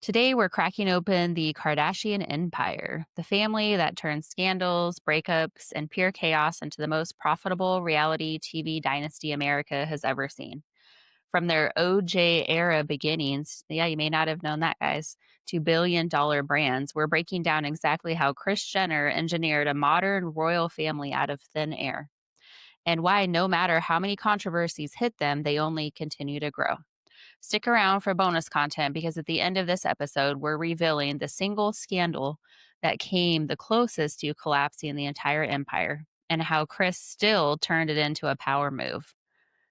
Today, we're cracking open the Kardashian empire, the family that turns scandals, breakups, and pure chaos into the most profitable reality TV dynasty America has ever seen. From their OJ era beginnings, yeah, you may not have known that, guys, to billion-dollar brands, we're breaking down exactly how Kris Jenner engineered a modern royal family out of thin air, and why, no matter how many controversies hit them, they only continue to grow. Stick around for bonus content because at the end of this episode, we're revealing the single scandal that came the closest to collapsing the entire empire and how Chris still turned it into a power move.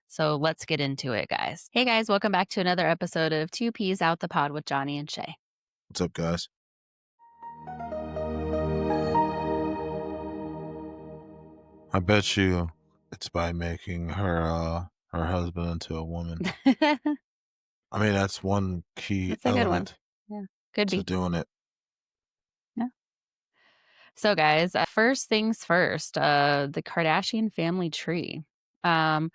So let's get into it, guys. Hey, guys, welcome back to another episode of Two Peas Out the Pod with Johnny and Shay. What's up, guys? I bet you it's by making her husband into a woman. I mean, that's one key That's a good one. element Yeah, could to be. doing it. Yeah. So, guys, first things first, the Kardashian family tree. Um,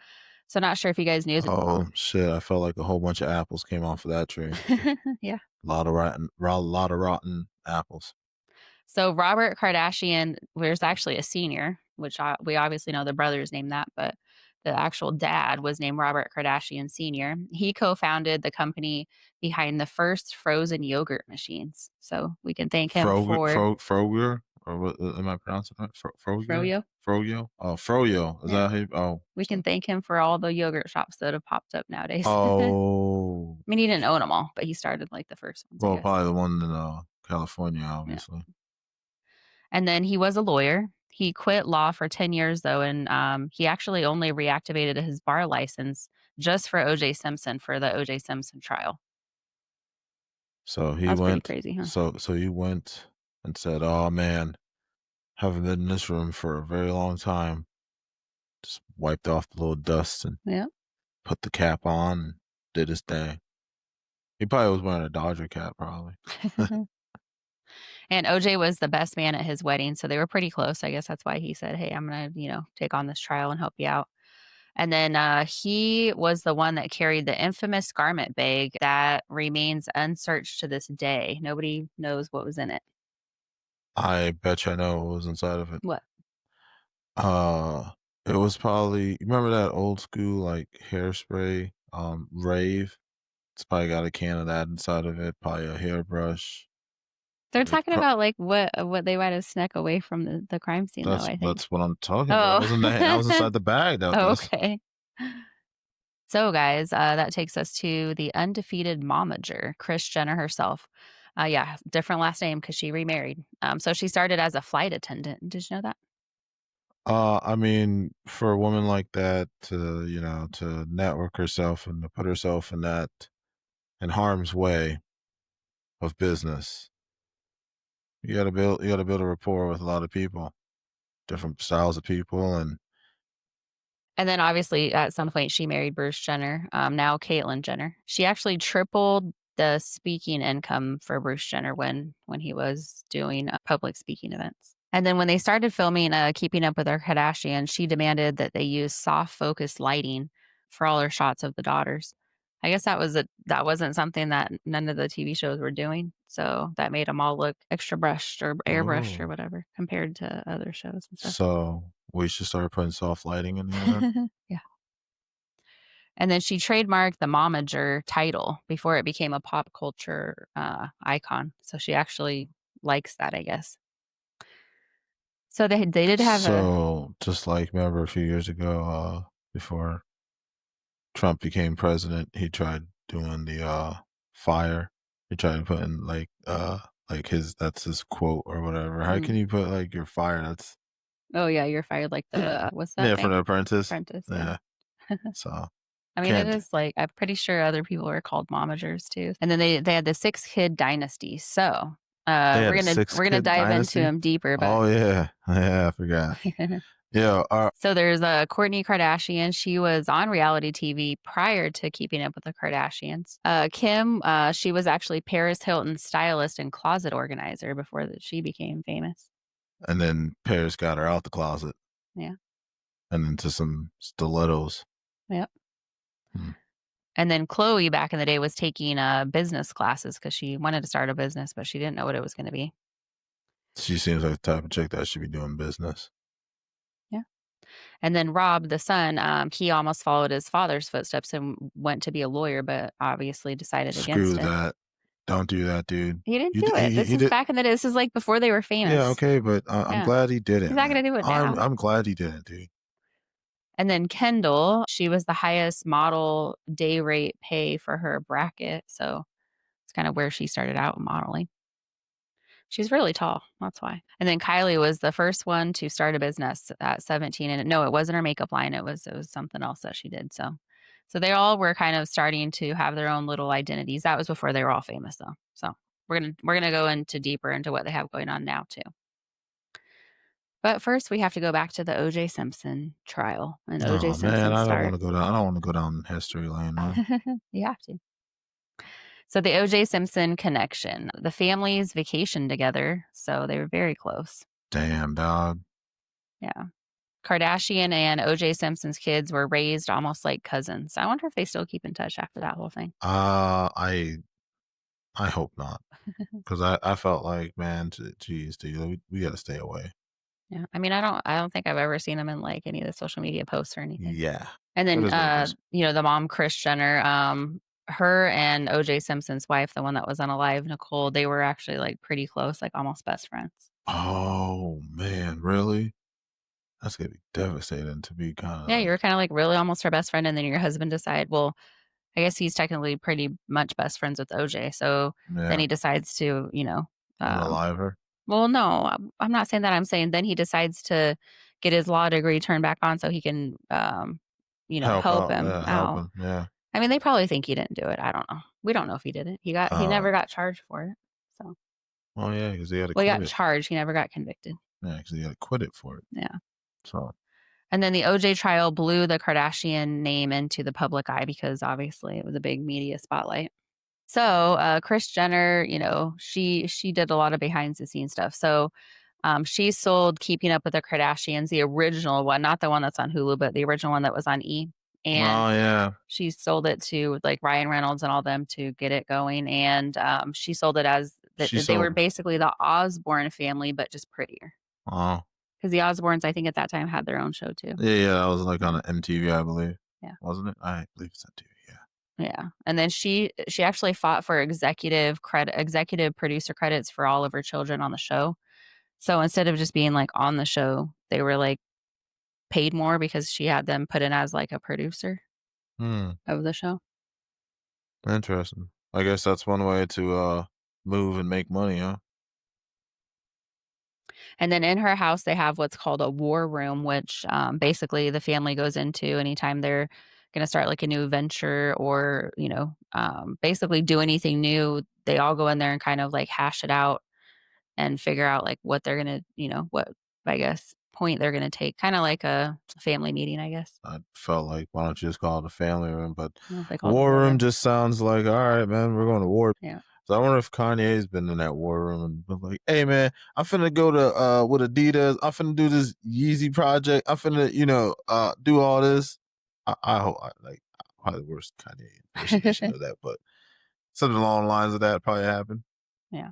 so not sure if you guys knew that. Oh shit! I felt like a whole bunch of apples came off of that tree. Yeah. A lot of rotten apples. So Robert Kardashian was actually a senior, which we obviously know the brother's named that, but the actual dad was named Robert Kardashian Sr. He co-founded the company behind the first frozen yogurt machines. So we can thank him for Froger, or what am I pronouncing that? Froger? Froyo. Froyo? Oh, Froyo. Is Yeah. that how you, oh. We can thank him for all the yogurt shops that have popped up nowadays. Oh. I mean, he didn't own them all, but he started like the first ones. Well, probably the one in California, Yeah. obviously. And then he was a lawyer. He quit law for 10 years, though, and he actually only reactivated his bar license just for O.J. Simpson for the O.J. Simpson trial. So he That's pretty went. crazy, huh? So he went and said, "Oh man, haven't been in this room for a very long time." Just wiped off the little dust and Yeah. put the cap on and did his thing. He probably was wearing a Dodger cap, probably. And O.J. was the best man at his wedding, so they were pretty close. I guess that's why he said, "Hey, I'm gonna, take on this trial and help you out." And then he was the one that carried the infamous garment bag that remains unsearched to this day. Nobody knows what was in it. I bet you I know what was inside of it. What? Uh, it was probably, you remember that old school like hairspray, Rave. It's probably got a can of that inside of it. Probably a hairbrush. They're Like, talking about, like, what they might have snuck away from the crime scene, though, I think. that's what I'm talking about. Oh. I was inside the bag. Oh, okay. So, guys, that takes us to the undefeated momager, Kris Jenner herself. Yeah, different last name because she remarried. So she started as a flight attendant. Did you know that? I mean, for a woman like that to, to network herself and to put herself in harm's way of business, you gotta build a rapport with a lot of people, different styles of people, and And then obviously at some point she married Bruce Jenner, now Caitlyn Jenner. She actually tripled the speaking income for Bruce Jenner when he was doing public speaking events. And then when they started filming Keeping Up with Our Kardashians, she demanded that they use soft focus lighting for all her shots of the daughters. I guess that wasn't something that none of the TV shows were doing. So that made them all look extra brushed or airbrushed or oh, whatever compared to other shows and stuff. so we should start putting soft lighting in there. Yeah. And then she trademarked the momager title before it became a pop culture icon. So she actually likes that, I guess. So they did have a So just like remember a few years ago, before Trump became president, he tried doing the fire. He tried putting like his that's his quote or whatever. How can you put like your fire? That's oh yeah, you're fired like the what's that yeah, for thing? the apprentice. Apprentice, yeah. Yeah. So I mean, it can't is like I'm pretty sure other people are called momagers too. And then they had the 6 kid dynasty. So they had we're a gonna six we're gonna kid dive into dynasty. them deeper, but Oh yeah. Yeah, I forgot. Yeah, so there's Kourtney Kardashian. She was on reality TV prior to Keeping Up with the Kardashians. Kim, she was actually Paris Hilton's stylist and closet organizer before she became famous. and then Paris got her out the closet Yeah. and into some stilettos. Yep. Hmm. And then Chloe back in the day was taking, business classes because she wanted to start a business, but she didn't know what it was gonna be. She seems like the type of chick that should be doing business. Yeah. And then Rob, the son, he almost followed his father's footsteps and went to be a lawyer, but obviously decided against Screw it. that. Don't do that, dude. He didn't do it. This He is did. back in the day. This is, like, before they were Yeah, famous. okay, but I'm Yeah. glad he He's didn't, not man. gonna do it now. I'm glad he didn't, dude. And then Kendall, she was the highest model day rate pay for her bracket, so it's kinda where she started out modeling. She's really tall, that's why. And then Kylie was the first one to start a business at 17, and no, it wasn't her makeup line, it was something else that she did, so they all were kind of starting to have their own little identities. That was before they were all famous, though. So we're gonna go into deeper into what they have going on now too. But first, we have to go back to the O.J. Simpson trial and O.J. Oh man, Simpson's I don't want start. to go down. I don't want to go down history lane, man. You have to. So the O.J. Simpson connection. The families vacationed together, so they were very close. Damn, dog. Yeah. Kardashian and O.J. Simpson's kids were raised almost like cousins. I wonder if they still keep in touch after that whole thing. Uh, I I hope not, because I felt like, man, geez, dude, we got to stay away. Yeah. I mean, I don't think I've ever seen them in like any of the social media posts or anything. Yeah, And it then is what it is. the mom, Kris Jenner, her and O.J. Simpson's wife, the one that was unalive, Nicole, they were actually like pretty close, like almost best friends. Oh man, really? That's gonna be devastating to be kind of Yeah, you like, were kinda, like, really almost her best friend, and then your husband decide well, I guess he's technically pretty much best friends with OJ, so then yeah, he decides to, unalive her, well, no, I'm not saying that, I'm saying then he decides to get his law degree turned back on so he can, help help out, him yeah, out. helping, yeah. I mean, they probably think he didn't do it, I don't know. We don't know if he did it. He Uh, never got charged for it, so well, yeah, because he had to well, he quit got it. charged, he never got convicted. Yeah, because he had to quit it for it. Yeah. So, And then the OJ trial blew the Kardashian name into the public eye because obviously it was a big media spotlight. So, Kris Jenner, she did a lot of behind the scenes stuff. So, she sold Keeping Up with the Kardashians, the original one, not the one that's on Hulu, but the original one that was on E! And oh yeah, she sold it to, like, Ryan Reynolds and all them to get it going, and, she sold it as that she they were sold. basically the Osbourne family, but just prettier. Oh, Because the Osbournes, I think at that time, had their own show too. yeah, yeah, that was like Yeah, on MTV, I believe, yeah. wasn't it? I believe it's MTV. Yeah. Yeah, and then she actually fought for executive producer credits for all of her children on the show. So instead of just being, like, on the show, they were, like, paid more because she had them put in as, like, a producer Hmm. of the show. Interesting. I guess that's one way to move and make money, huh? And then in her house, they have what's called a war room, which, basically the family goes into anytime they're gonna start, like, a new venture or, basically do anything new. They all go in there and kind of, like, hash it out and figure out, like, what they're gonna what, I guess, point they're gonna take, kinda like a family meeting, I guess. I felt like, why don't you just call it a family room? But No, they call it the war war room room. just sounds like, all right, man, we're going to war. Yeah. So I wonder if Kanye's been in that war room and been like, hey man, I'm finna go to with Adidas, I'm finna do this Yeezy project, I'm finna, do all this. I hope like probably the worst Kanye impersonation of that, but something along the lines of that probably happened. Yeah.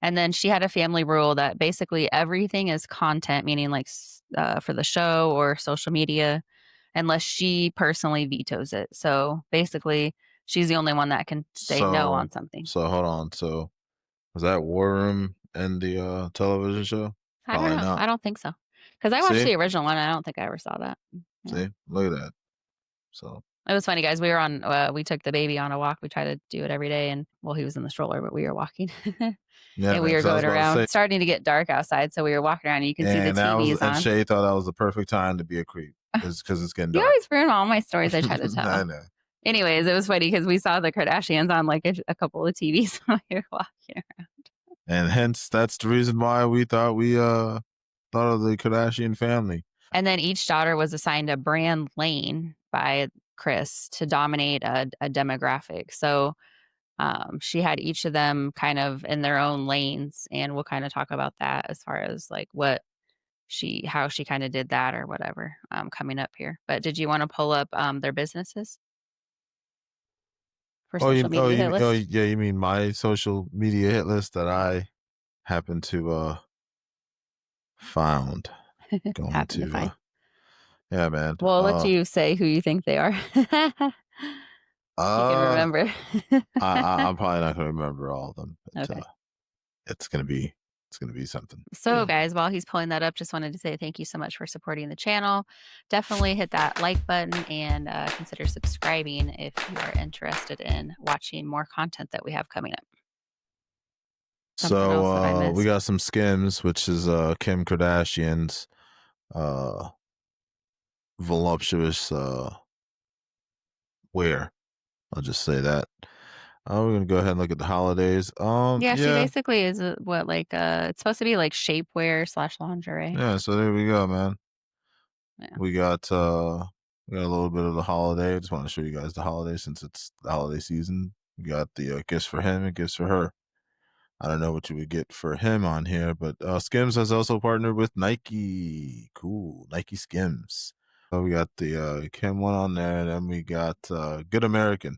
And then she had a family rule that basically everything is content, meaning like for the show or social media, unless she personally vetoes it. So basically, she's the only one that can say no So on something. so hold on. So was that war room in the television show? I don't Probably know. not. I don't think so. Because I watched See? the original one. And I don't think I ever saw that. Yeah. See? Look at that. So It was funny, guys. We took the baby on a walk. We try to do it every day. And well, he was in the stroller, but we were walking. yeah, And man, we were because I was going about to around, say, starting to get dark outside. So we were walking around and you can see the and that was, TVs and on. Shay thought that was the perfect time to be a creep, is because it's getting You dark. always ruin all my stories I try to I tell. know. Anyways, it was funny because we saw the Kardashians on, like, a couple of TVs while we were walking around. And hence that's the reason why we thought thought of the Kardashian family. And then each daughter was assigned a brand lane by Kris to dominate a demographic. So, she had each of them kind of in their own lanes, and we'll kinda talk about that as far as, like, how she kinda did that or whatever, coming up here. But did you wanna pull up, their businesses? for social media hit Oh, list? yeah, you mean my social media hit list that I happen to found going Happen to to find. yeah, man. Well, I'll let you say who you think they are. You can Uh remember. I'm probably not gonna remember all of them, but Okay. it's gonna be something. So, guys, while he's pulling that up, just wanted to say thank you so much for supporting the channel. Definitely hit that like button and consider subscribing if you are interested in watching more content that we have coming up. Something So else that I we missed. got some Skims, which is Kim Kardashian's uh voluptuous wear. I'll just say that. We're gonna go ahead and look at the holidays. Yeah, she Yeah, basically is what like it's supposed to be like shapewear slash lingerie. yeah. So there we go, man. Yeah. We got we got a little bit of the holiday. I just want to show you guys the holiday since it's the holiday season. We got the gifts for him and gifts for her. I don't know what you would get for him on here, but Skims has also partnered with Nike. Cool, Nike Skims. We got the Kim one on there, and then we got Good American.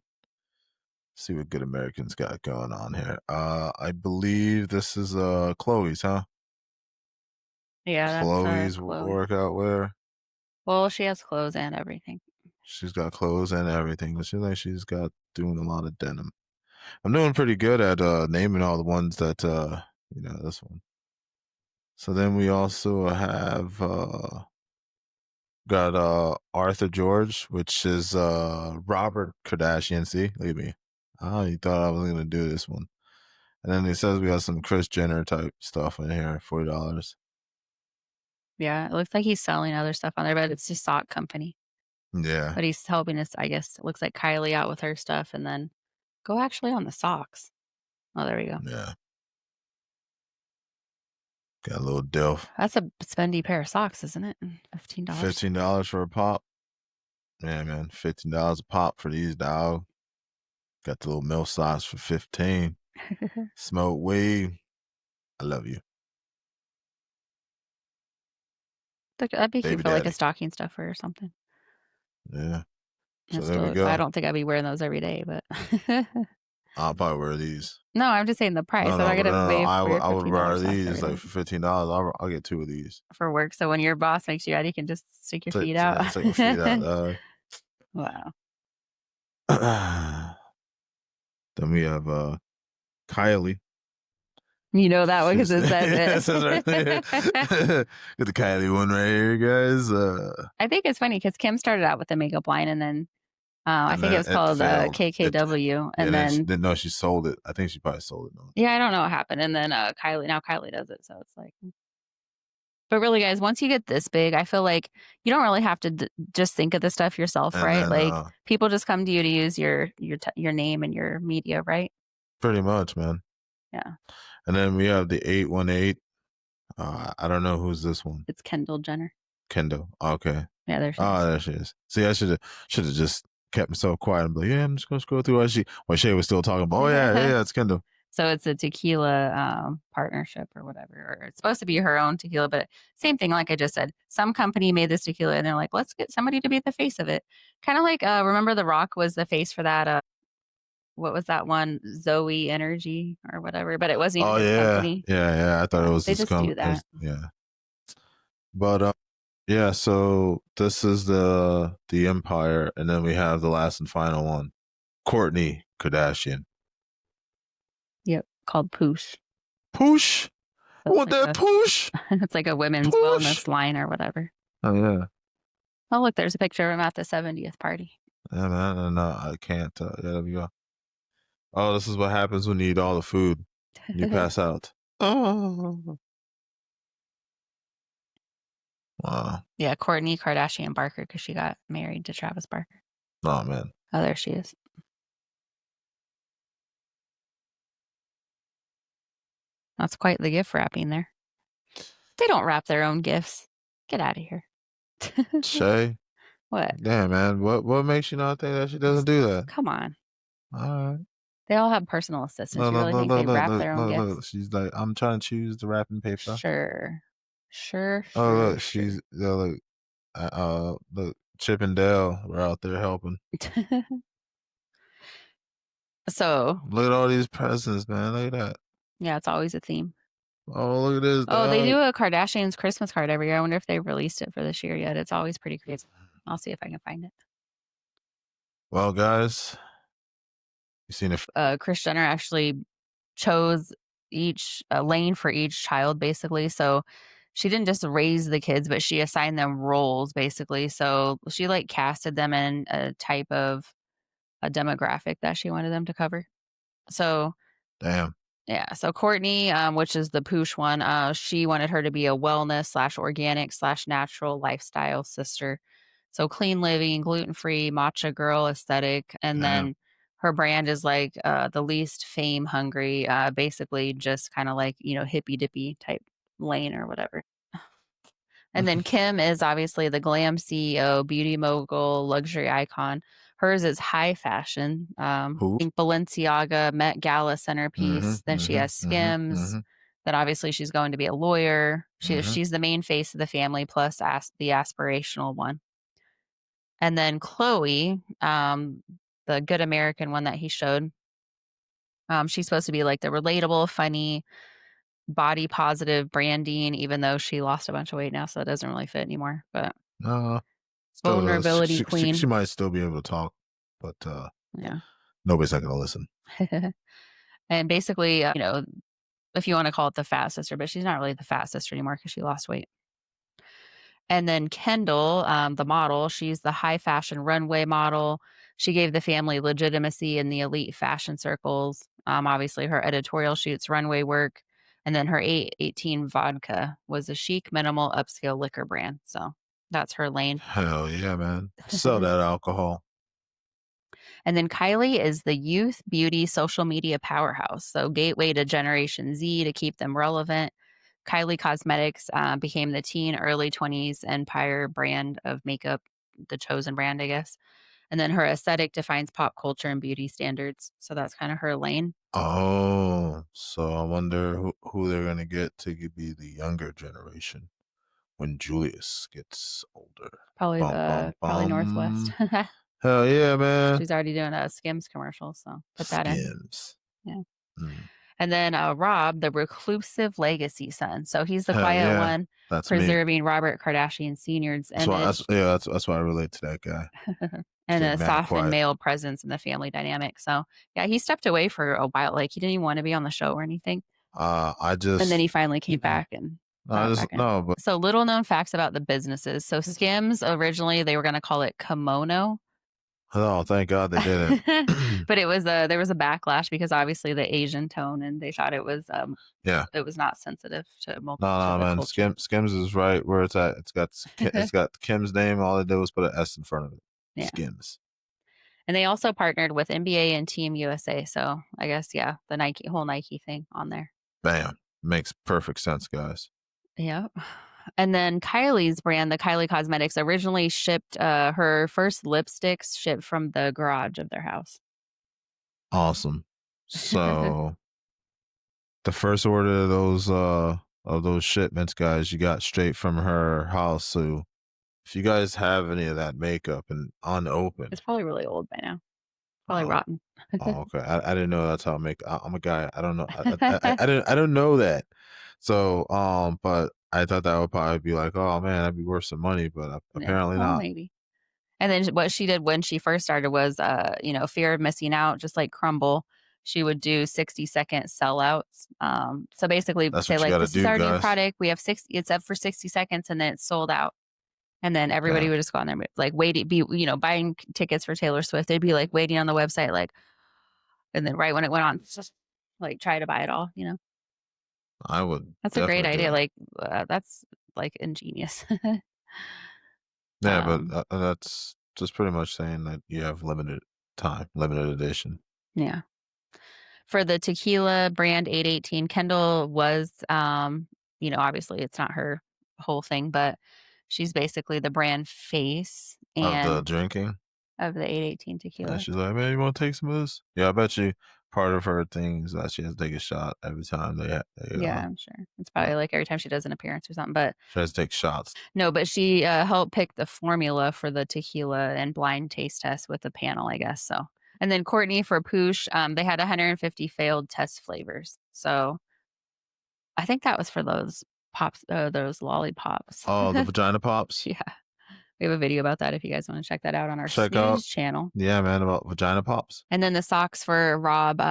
See what Good American's got going on here. I believe this is Chloe's, huh? Yeah, that's Chloe's Chloe. workout wear. Well, she has clothes and everything. She's got clothes and everything, but she's got doing a lot of denim. I'm doing pretty good at naming all the ones that this one. So then we also have got Arthur George, which is Robert Kardashian. See, look at me. Oh, you thought I was gonna do this one. And then it says we got some Kris Jenner type stuff in here, $40. Yeah, it looks like he's selling other stuff on there, but it's just sock company. Yeah, But he's helping us, I guess it looks like Kylie out with her stuff and then go actually on the socks. Oh, there we go. yeah. Got a little Delph. That's a spendy pair of socks, isn't it? $15. $15 for a pop. Yeah, man. $15 a pop for these dog. Got the little milk sauce for 15. Smoke weed. I love you. That'd be cute Baby for like a daddy. stocking stuffer or something. Yeah. So It there we still, I go. don't think I'd be wearing those every day, but I'll probably wear these. no, I'm just saying the price. I'm not gonna wait I for your I would $15 wear socks these every like day for $15. I'll get two of these. for work. So when your boss makes you out, you can just stick your feet out. Take my feet out, dog. Wow. Then we have Kylie. You know that one because She's it says it says right there. it. Get the Kylie one right here, guys. I think it's funny because Kim started out with the makeup line and then I And think it then was it called failed. It KKW. Yeah, And then, then no, she sold it. I think she probably sold it. No. yeah, I don't know what happened. And then Kylie does it. So it's like, but really, guys, once you get this big, I feel like you don't really have to just think of the stuff yourself, And right? then Like people just come to you to use your name and your media, right? pretty much, man. Yeah, And then we have the 818. I don't know who's this one. it's Kendall Jenner. Kendall. Okay. Yeah, there she Oh, is. there she is. See, I should have just kept myself quiet and be like, yeah, I'm just gonna scroll through while Shay was still talking about, oh yeah, it's Kendall. So it's a tequila partnership or whatever, or it's supposed to be her own tequila, but same thing. Like I just said, some company made this tequila, and they're like, let's get somebody to be the face of it. Kind of like remember The Rock was the face for that. What was that one? Zoe Energy or whatever, but it wasn't even Oh his yeah, company. yeah. I thought it Yeah, was they this just do that. yeah. But yeah, so this is the Empire, and then we have the last and final one, Courtney Kardashian. Yep, called Poosh. Push. I So want that push. it's like a women's Push. wellness line or whatever. Oh yeah. Oh, look, there's a picture of him at the 70th party. Yeah, man. And I can't. Yeah, there we go. Oh, this is what happens when you eat all the food. You pass out. Oh. Wow. Yeah, Courtney Kardashian Barker because she got married to Travis Barker. Oh man. Oh, there she is. That's quite the gift wrapping there. They don't wrap their own gifts. Get out of here. Shay. What? Damn, man. What makes you not think that she doesn't do that? Come on. All right. They all have personal assistants. Look, You look, really look, think look, they look, wrap look, their own look, look. gifts? She's like, I'm trying to choose the wrapping paper. Sure. Sure, Oh, sure, look, sure. look, Chip and Dale were out there helping. So, Look at all these presents, man. Look at that. yeah, it's always a theme. Oh, look at this Oh, they dog. do a Kardashians Christmas card every year. I wonder if they released it for this year yet. It's always pretty crazy. I'll see if I can find it. Well, guys, you seen it. Kris Jenner actually chose each lane for each child, basically. So she didn't just raise the kids, but she assigned them roles, basically. So she like casted them in a type of a demographic that she wanted them to cover. So Damn. yeah, so Courtney, which is the poosh one, she wanted her to be a wellness slash organic slash natural lifestyle sister. So clean living, gluten free, matcha girl aesthetic, and Damn. then her brand is like the least fame hungry, basically just kind of like hippy dippy type lane or whatever. And then Kim is obviously the glam CEO, beauty mogul, luxury icon. Hers is high fashion. Who? I think Balenciaga, Met Gala Mhm, centerpiece. Then she mhm, has mhm, Skims. mhm, Then obviously she's going to be a lawyer. mhm. She's the main face of the family, plus the aspirational one. And then Chloe, the good American one that he showed, she's supposed to be like the relatable, funny, body positive branding, even though she lost a bunch of weight now, so it doesn't really fit anymore. But Uh, still, vulnerability she queen. might still be able to talk, but Yeah. nobody's not gonna listen. And basically, if you want to call it the fat sister, but she's not really the fat sister anymore because she lost weight. And then Kendall, the model, she's the high fashion runway model. She gave the family legitimacy in the elite fashion circles. Obviously, her editorial shoots, runway work. And then her 818 vodka was a chic, minimal, upscale liquor brand. So that's her lane. Hell yeah, man. Sell that alcohol. And then Kylie is the youth beauty social media powerhouse. So, gateway to Generation Z to keep them relevant. Kylie Cosmetics became the teen early 20s empire brand of makeup, the chosen brand, I guess. And then her aesthetic defines pop culture and beauty standards. So, that's kind of her lane. Oh, so I wonder who they're gonna get to be the younger generation when Julius gets older. Probably Bum bum probably Northwest. bum. Hell yeah, man. She's already doing a Skims commercial. So, put that in. Skims. Yeah. Mm. And then Rob, the reclusive legacy son. So he's the Hell quiet yeah. one, That's me. preserving Robert Kardashian Sr.'s That's why. image That's why I relate to that guy. and Stay a mad softened quiet. male presence in the family dynamic. So yeah, he stepped away for a while. Like he didn't even want to be on the show or anything. I And then just he finally came back and no, I got just back in. no, but So little known facts about the businesses. So Skims originally they were going to call it Kimono, no, thank God they didn't. but there was a backlash because obviously the Asian tone, and they thought Yeah. it was not sensitive No, to no, the man. culture. Skims is right where it's at. It's got Kim's name. All they did was put an S in front of it. Yeah. Skims. And they also partnered with NBA and Team USA. So I guess, yeah, the whole Nike thing on there. Bam. Makes perfect sense, guys. Yeah. And then Kylie's brand, the Kylie Cosmetics, originally shipped her first lipsticks shipped from the garage of their house. Awesome. So the first order of those shipments, guys, you got straight from her house. So if you guys have any of that makeup and It's unopened, probably really old by now. Probably oh, rotten. oh, okay. I didn't know that's how I make. I'm a guy. I don't know. I didn't know that. So but I thought that would probably be like, oh man, that'd be worth some money, but Yeah. apparently Well, not. maybe. And then what she did when she first started was, fear of missing out, just like Crumble. She would do 60-second sellouts. So basically That's say what you like, got to this is do, our new guys. product. We have it's up for 60 seconds and then it's sold out. And then everybody Okay. would just go on there, like waiting, buying tickets for Taylor Swift. They'd be like waiting on the website, like, and then right when it went on, just like try to buy it all. I would That's a great definitely do idea. that. Like, that's like ingenious. Yeah, but um, that's just pretty much saying that you have limited time, limited edition. yeah. For the tequila brand 818, Kendall was, obviously it's not her whole thing, but she's basically the brand face Of the and drinking. of the 818 And tequila. she's like, man, you want to take some of this? Yeah, I bet you part of her thing is that she has to take a shot every time Yeah, I'm sure. It's uh probably like every time she does an appearance or something. But she has to take shots. no, but she helped pick the formula for the tequila and blind taste test with the panel, I guess. So And then Courtney for Poosh, they had 150 failed test flavors. So I think that was for those lollipops. Oh, the vagina pops. Yeah. We have a video about that if you guys wanna check that out on our Check out. snooze channel. Yeah, man, about vagina pops. And then the socks for Rob,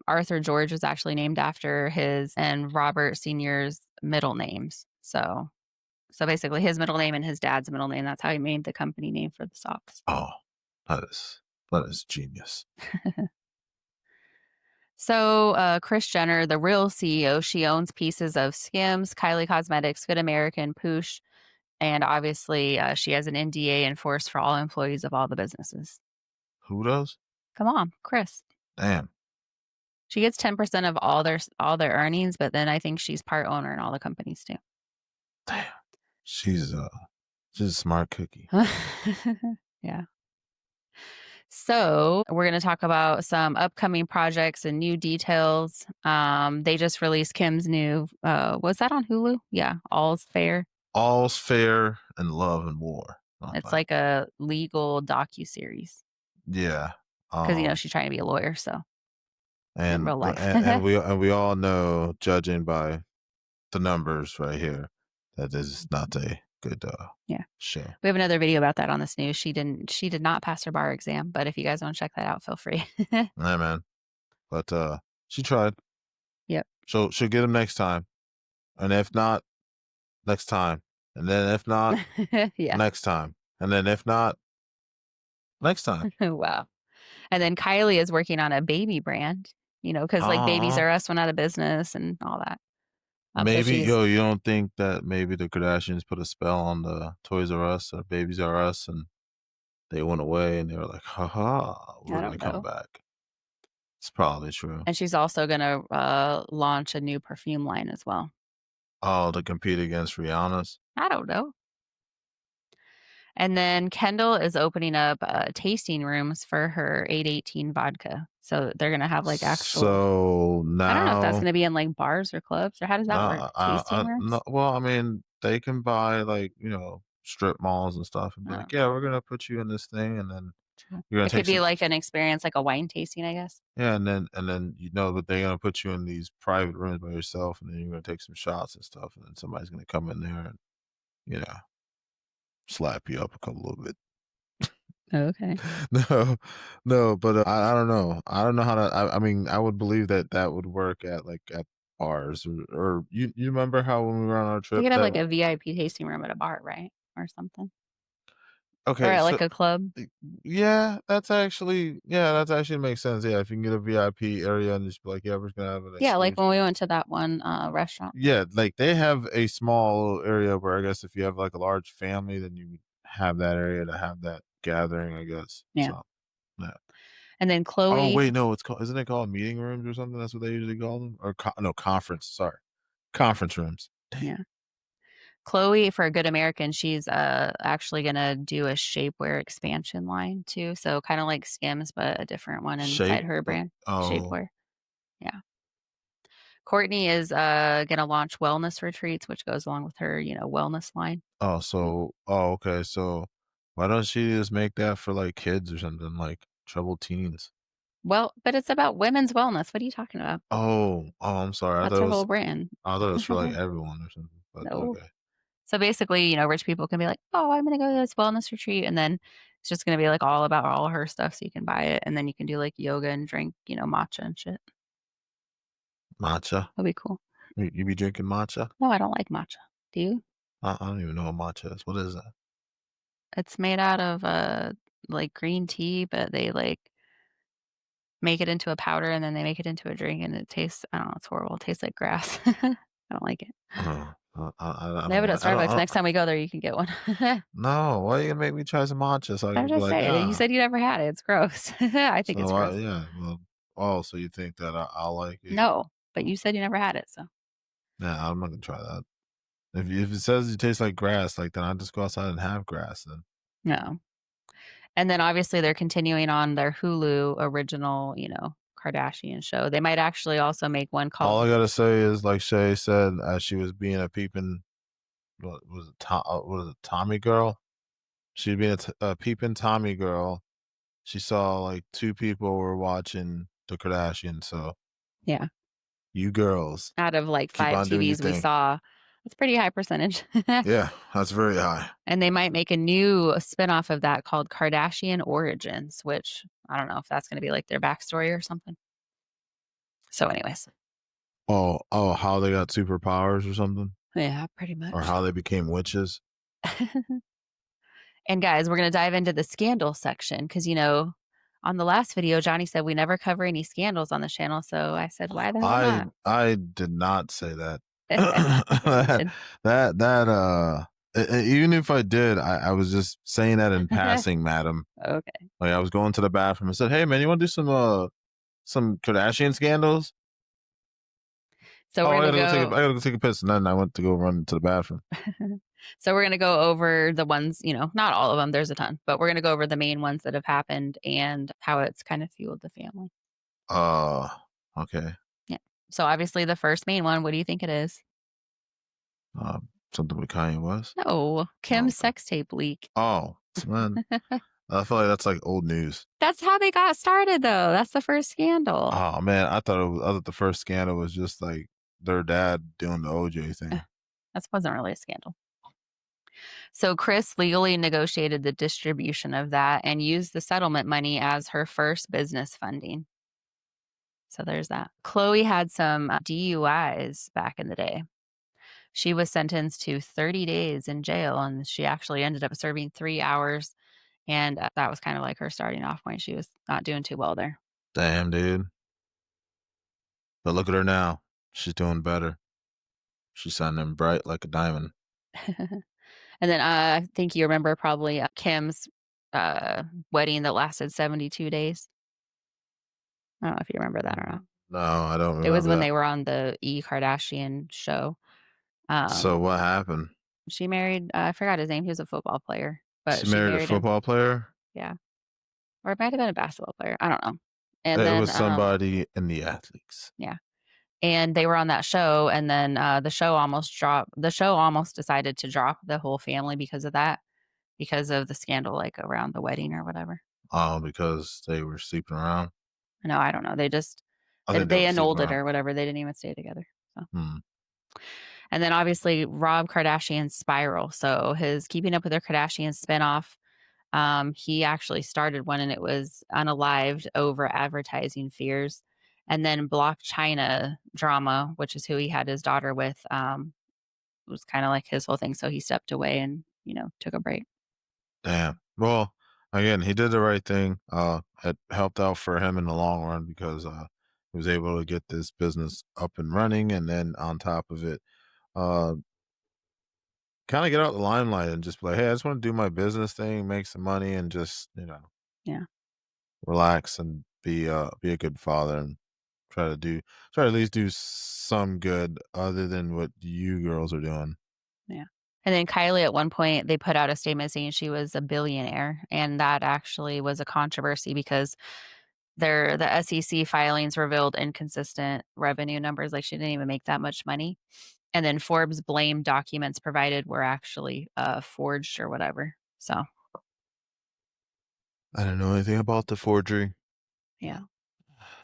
Arthur George was actually named after his and Robert Senior's middle names. So basically his middle name and his dad's middle name, that's how he made the company name for the socks. Oh, that is that is genius. So, Kris Jenner, the real CEO, she owns pieces of Skims, Kylie Cosmetics, Good American, Poosh, and obviously, she has an NDA enforced for all employees of all the businesses. Who does? Come on, Kris. Damn. She gets 10% of all their earnings, but then I think she's part owner in all the companies too. Damn. She's she's a smart cookie. Yeah. So, we're gonna talk about some upcoming projects and new details. They just released Kim's new, was that on Hulu? Yeah, All's Fair. All's fair in love and war. I was It's like, like a legal docuseries yeah. because she's trying to be a lawyer, so in And real life. we all know, judging by the numbers right here, that this is not a good Yeah. show. We have another video about that on this news. She did not pass her bar exam, but if you guys wanna check that out, feel free. Yeah, man. But she tried. Yep. She'll get him next time. And if not, next time. And then if not, Yeah. next time. And then if not, next time. Wow. And then Kylie is working on a baby brand, because like, Babies Uh-huh. R Us went out of business and all that. So Maybe, she's yo, you don't think that maybe the Kardashians put a spell on the Toys R Us or Babies R Us and they went away and they were like, haha, I we're gonna don't come know. back. It's probably true. And she's also gonna, launch a new perfume line as well. Oh, to compete against Rihanna's. I don't know. And then Kendall is opening up, tasting rooms for her 818 vodka. So they're gonna have, like, actual So I don't know if that's now, gonna be in, like, bars or clubs, or how does that work? no, Tasting no, rooms? well, I mean, they can buy like, strip malls and stuff and be Oh, like, yeah, we're gonna put you in this thing and then true. you're gonna It could take be some, like an experience, like a wine tasting, I guess. yeah, and then you know that they're gonna put you in these private rooms by yourself and then you're gonna take some shots and stuff and then somebody's gonna come in there and, you know, slap you up a couple little bit. Okay. No, no, but I don't know. I don't know how to. I mean, I would believe that that would work at like at bars or you remember how when we were on our They trip could have, that like, a VIP tasting room at a bar, right? Or something. Or okay at, so like, a club. yeah that's actually makes sense yeah if you can get a VIP area and just be like yeah we're just gonna have an Yeah, like exclusive when we went to that one, restaurant. yeah like they have a small area where I guess if you have like a large family then you would have that area to have that gathering I guess Yeah. so yeah. And then Oh, Chloe wait, no, it's called isn't it called meeting rooms or something? That's what they usually call them? Or no, conference, sorry. Conference rooms. Damn. yeah. Chloe, for a Good American, she's, actually gonna do a shapewear expansion line too, so kinda like Skims, but a different one inside Shape? her brand, Oh, shapewear. Yeah. Courtney is, gonna launch wellness retreats, which goes along with her, wellness line. Mm. okay, so why don't she just make that for, like, kids or something, like, troubled teens? Well, but it's about women's wellness. What are you talking about? I'm sorry, That's her whole brand. I thought it was for, like, everyone or something, but No. okay. So basically, rich people can be like, "Oh, I'm gonna go to this wellness retreat," and then it's just gonna be, like, all about all her stuff, so you can buy it, and then you can do, like, yoga and drink, matcha and shit. Matcha? That'll be cool. You be drinking matcha? No, I don't like matcha. Do you? I don't even know what matcha is. What is that? It's made out of, like, green tea, but they, like, make it into a powder, and then they make it into a drink, and it tastes I don't know, it's horrible. It tastes like grass. I don't like it. I They have don't it at like Starbucks. I don't Next time we go there, you can get one. no, why you gonna make me try some matcha so I I'm can be just like, saying, you "Ah." said you never had it. It's gross. I think it's So, gross. yeah, well oh, so you think that I'll like it? No, but you said you never had it, so Nah, I'm not gonna try that. If it says it tastes like grass, like, then I just go outside and have grass then. no. And then obviously they're continuing on their Hulu original, Kardashian show. They might actually also make one All called I gotta say is, like Shay said, as she was being a peeping what was it, Tommy girl? She'd being a peeping Tommy girl. She saw like 2 people were watching the Kardashians, so Yeah. you girls Out of, like, keep 5 on doing your TVs we thing. saw, that's a pretty high percentage. Yeah, that's very high. And they might make a new spinoff of that called Kardashian Origins, which I don't know if that's gonna be, like, their backstory or something. So anyways. Oh, how they got superpowers or something? Yeah, pretty Or much. how they became witches? And guys, we're gonna dive into the scandal section because on the last video, Johnny said we never cover any scandals on the channel, so I said, "Why the hell not?" I did not say that. Yes, you That did. even if I did, I was just saying that in passing, madam. Okay. Like, I was going to the bathroom and said, "Hey, man, you wanna do some Kardashian scandals?" So "Oh, we're gonna I go gotta go take a piss," and then I went to go run to the bathroom. so we're gonna go over the ones, not all of them, there's a ton, but we're gonna go over the main ones that have happened and how it's kind of fueled the family. Uh, okay. Yeah. So obviously the first main one, what do you think it is? Something with Kanye West? No, Oh, Kim's okay. sex tape leak. Oh, man, I feel like that's, like, old news. That's how they got started though. That's the first scandal. Oh, man, I thought the first scandal was just, like, their dad doing the OJ Ugh, thing. that wasn't really a scandal. So Kris legally negotiated the distribution of that and used the settlement money as her first business funding. So there's that. Chloe had some DUIs back in the day. She was sentenced to 30 days in jail and she actually ended up serving 3 hours. And that was kind of like her starting off point. She was not doing too well there. Damn, dude. But look at her now. She's doing better. She's shining bright like a diamond. And then I think you remember probably Kim's wedding that lasted 72 days. I don't know if you remember that or not. No, I don't It was remember when that. they were on the Kardashian show. So Um, what happened? she married I forgot his name, he was a football player, She but she married a married him. football player? Yeah, or it might have been a basketball player, I don't know. And It then, was somebody in the athletes. yeah, and they were on that show, and then, the show almost decided to drop the whole family because of that, because of the scandal, like, around the wedding or whatever. Oh, because they were sleeping around? No, I don't know, they just I they think they they were sleeping annulled it around. or whatever, they didn't even stay together, so. Hmm. And then obviously Rob Kardashian's spiral. So his Keeping Up with the Kardashians spinoff, he actually started one and it was unalived over advertising fears. And then Block China drama, which is who he had his daughter with, was kind of like his whole thing. So he stepped away and, took a break. Damn. Well, again, he did the right thing. It helped out for him in the long run because he was able to get this business up and running, and then on top of it, uh, kind of get out the limelight and just be like, hey, I just want to do my business thing, make some money, and just Yeah. relax and be a good father and try to at least do some good other than what you girls are doing. Yeah. And then Kylie, at one point, they put out a statement saying she was a billionaire. And that actually was a controversy because the SEC filings revealed inconsistent revenue numbers. Like she didn't even make that much money. And then Forbes blamed documents provided were actually forged or whatever. So, I didn't know anything about the forgery. yeah.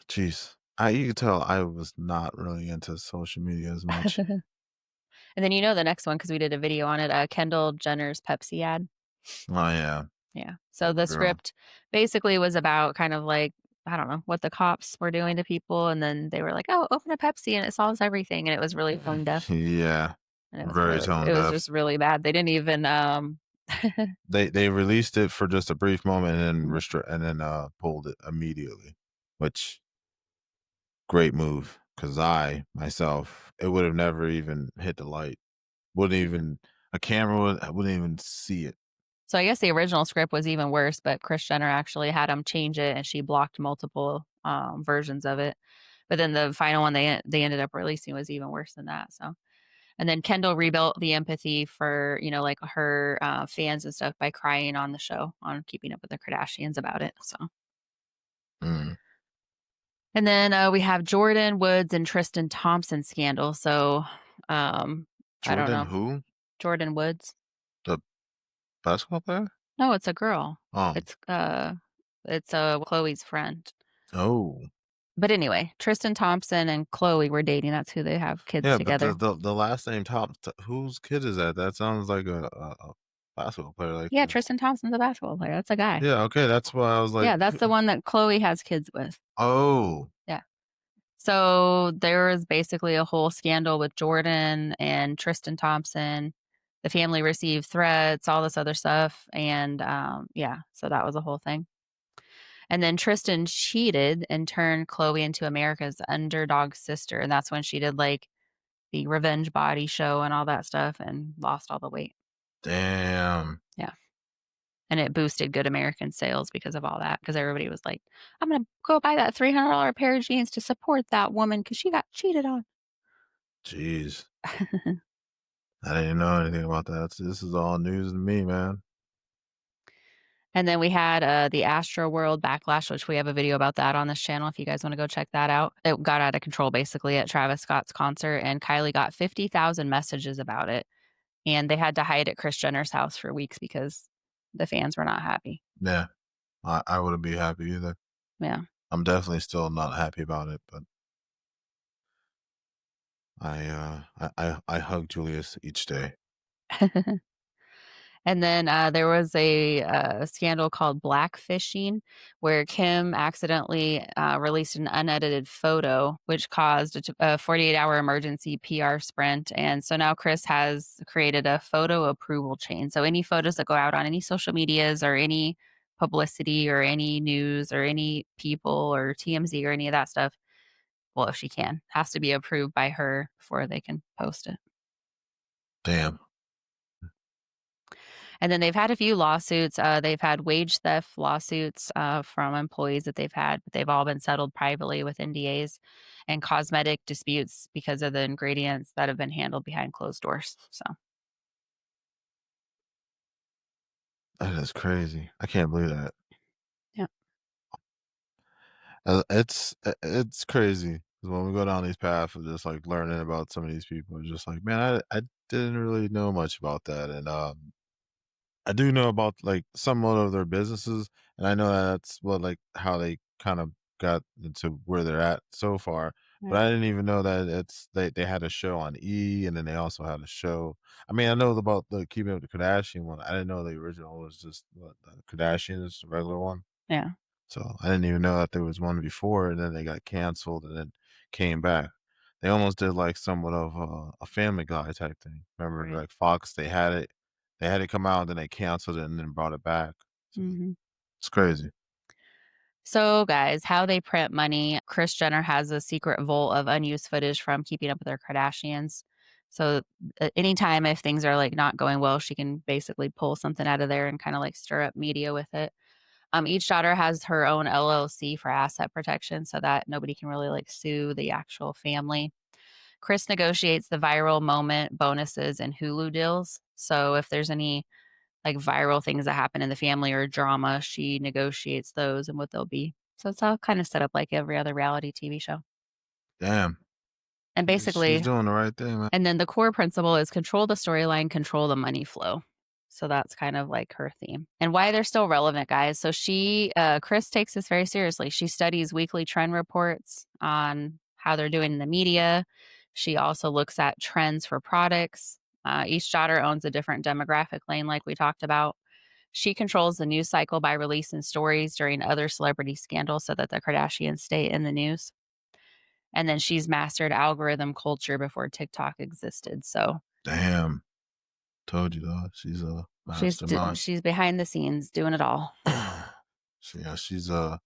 Jeez. You could tell I was not really into social media as much. And then the next one because we did a video on it, Kendall Jenner's Pepsi ad. Oh yeah. Yeah. So the Girl. script basically was about kind of like, I don't know, what the cops were doing to people. And then they were like, oh, open a Pepsi and it solves everything. And it was really tone deaf. Yeah. And Very tone it was deaf. just really bad. They didn't even, They released it for just a brief moment and then mm, pulled it immediately, which great move because I myself it would have never even hit the light. Wouldn't yeah. even a camera wouldn't even see it. So I guess the original script was even worse, but Kris Jenner actually had him change it and she blocked multiple versions of it. But then the final one they ended up releasing was even worse than that. So, and then Kendall rebuilt the empathy for like her fans and stuff by crying on the show on Keeping Up with the Kardashians about it. So, Mm. and then we have Jordan Woods and Tristan Thompson scandal. So, I don't Jordan know, who? Jordan Woods. The basketball player? No, it's a girl. Oh, It's It's Chloe's friend. Oh. But anyway, Tristan Thompson and Chloe were dating. That's who they have kids Yeah, but together. the last name Top t whose kid is that? That sounds like a basketball player, like, Yeah, Tristan Thompson's a basketball player. That's a guy. yeah, okay, that's why I was like, Yeah, that's the one that Chloe has kids with. oh, Yeah. So there was basically a whole scandal with Jordan and Tristan Thompson. The family received threats, all this other stuff. And yeah, so that was a whole thing. And then Tristan cheated and turned Chloe into America's underdog sister. And that's when she did like the revenge body show and all that stuff and lost all the weight. damn. Yeah. And it boosted Good American sales because of all that. Because everybody was like, I'm going to go buy that $300 pair of jeans to support that woman because she got cheated on. Jeez. I didn't know anything about that. This is all news to me, man. And then we had the Astro World backlash, which we have a video about that on this channel if you guys want to go check that out. It got out of control basically at Travis Scott's concert, and Kylie got 50,000 messages about it. And they had to hide at Kris Jenner's house for weeks because the fans were not happy. Yeah, I wouldn't be happy either. Yeah. I'm definitely still not happy about it, but I hug Julius each day. And then there was a scandal called blackfishing, where Kim accidentally released an unedited photo, which caused a 48-hour emergency PR sprint. And so now Kris has created a photo approval chain. So any photos that go out on any social medias or any publicity or any news or any people or TMZ or any of that stuff, well, if she can, has to be approved by her before they can post it. Damn. And then they've had a few lawsuits. They've had wage theft lawsuits from employees that they've had, but they've all been settled privately with NDAs, and cosmetic disputes because of the ingredients that have been handled behind closed doors. So, That is crazy. I can't believe that. yeah. It's crazy 'cause when we go down these paths of just, like, learning about some of these people, it's just like, man, I didn't really know much about that, and, I do know about, like, somewhat of their businesses, and I know that's what, like, how they kind of got into where they're at so far, but Right. I didn't even know that they had a show on E! And then they also had a show. I mean, I know about the Keeping Up with the Kardashian one. I didn't know the original was just, what, the Kardashians, the regular one? Yeah. So, I didn't even know that there was one before, and then they got canceled and then came back. They almost did, like, somewhat of a Family Guy type thing. Remember, Right. like, Fox, they had it come out, and then they canceled it and then brought it back. So, Hmm. it's crazy. So, guys, how they print money. Kris Jenner has a secret vault of unused footage from Keeping Up with their Kardashians. So, anytime if things are like not going well, she can basically pull something out of there and kind of like stir up media with it. Each daughter has her own LLC for asset protection so that nobody can really like sue the actual family. Kris negotiates the viral moment bonuses and Hulu deals. So if there's any like viral things that happen in the family or drama, she negotiates those and what they'll be. So it's all kind of set up like every other reality TV show. Damn. And She's basically, doing the right thing, man. and then the core principle is control the storyline, control the money flow. So that's kind of like her theme and why they're still relevant, guys. So Kris takes this very seriously. She studies weekly trend reports on how they're doing in the media. She also looks at trends for products. Each daughter owns a different demographic lane, like we talked about. She controls the news cycle by releasing stories during other celebrity scandals so that the Kardashians stay in the news. And then she's mastered algorithm culture before TikTok existed. So Damn. Told you, though. She's a mastermind. she's behind the scenes doing it all. Yeah,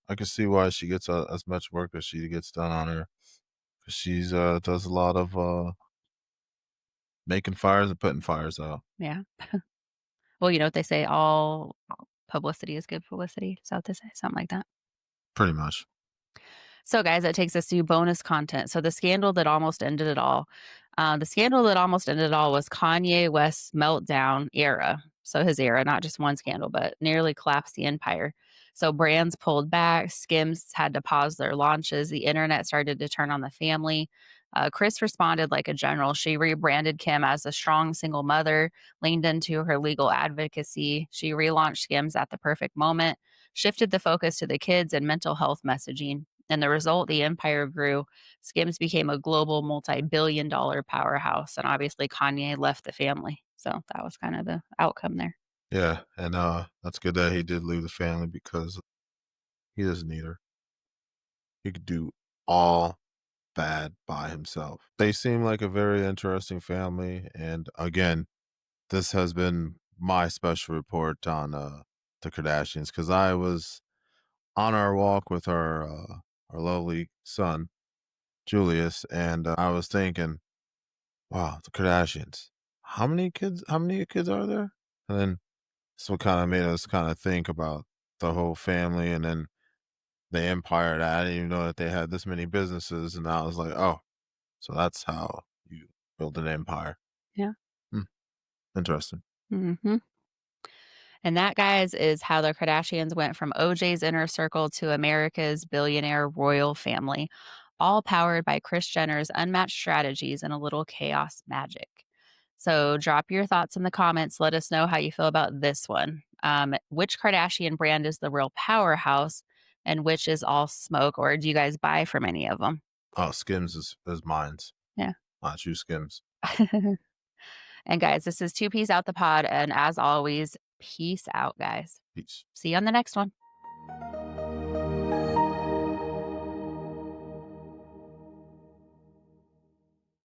I can see why she gets, as much work as she gets done on her. 'Cause does a lot of, making fires and putting fires out, Yeah. Well, you know what they say, all publicity is good publicity. Is that what they say? Something like that. pretty much. So, guys, that takes us to bonus content. So, the scandal that almost ended it all. The scandal that almost ended it all was Kanye West's meltdown era. So, his era, not just one scandal, but nearly collapsed the empire. So, brands pulled back, Skims had to pause their launches, the internet started to turn on the family. Kris responded like a general. She rebranded Kim as a strong single mother, leaned into her legal advocacy. She relaunched Skims at the perfect moment. shifted the focus to the kids and mental health messaging. And the result, the empire grew. Skims became a global multi-billion-dollar powerhouse. And obviously, Kanye left the family. So that was kind of the outcome there. Yeah, and, that's good that he did leave the family because he doesn't need her. He could do all bad by himself. They seem like a very interesting family, and again, this has been my special report on, the Kardashians because I was on our walk with our lovely son, Julius, and, I was thinking, "Wow, the Kardashians. How many kids are there?" And then that's what kinda made us kinda think about the whole family and then the empire that I didn't even know that they had this many businesses, and I was like, "Oh, so that's how you build an empire." Yeah. Hmm, interesting. Hmm. And that, guys, is how the Kardashians went from OJ's inner circle to America's billionaire royal family, all powered by Kris Jenner's unmatched strategies and a little chaos magic. So drop your thoughts in the comments. Let us know how you feel about this one. Which Kardashian brand is the real powerhouse and which is all smoke? Or do you guys buy from any of them? Oh, Skims is mine's. Yeah. I choose Skims. And guys, this is Two Peas Out the Pod. And as always, peace out, guys. Peace. See you on the next one.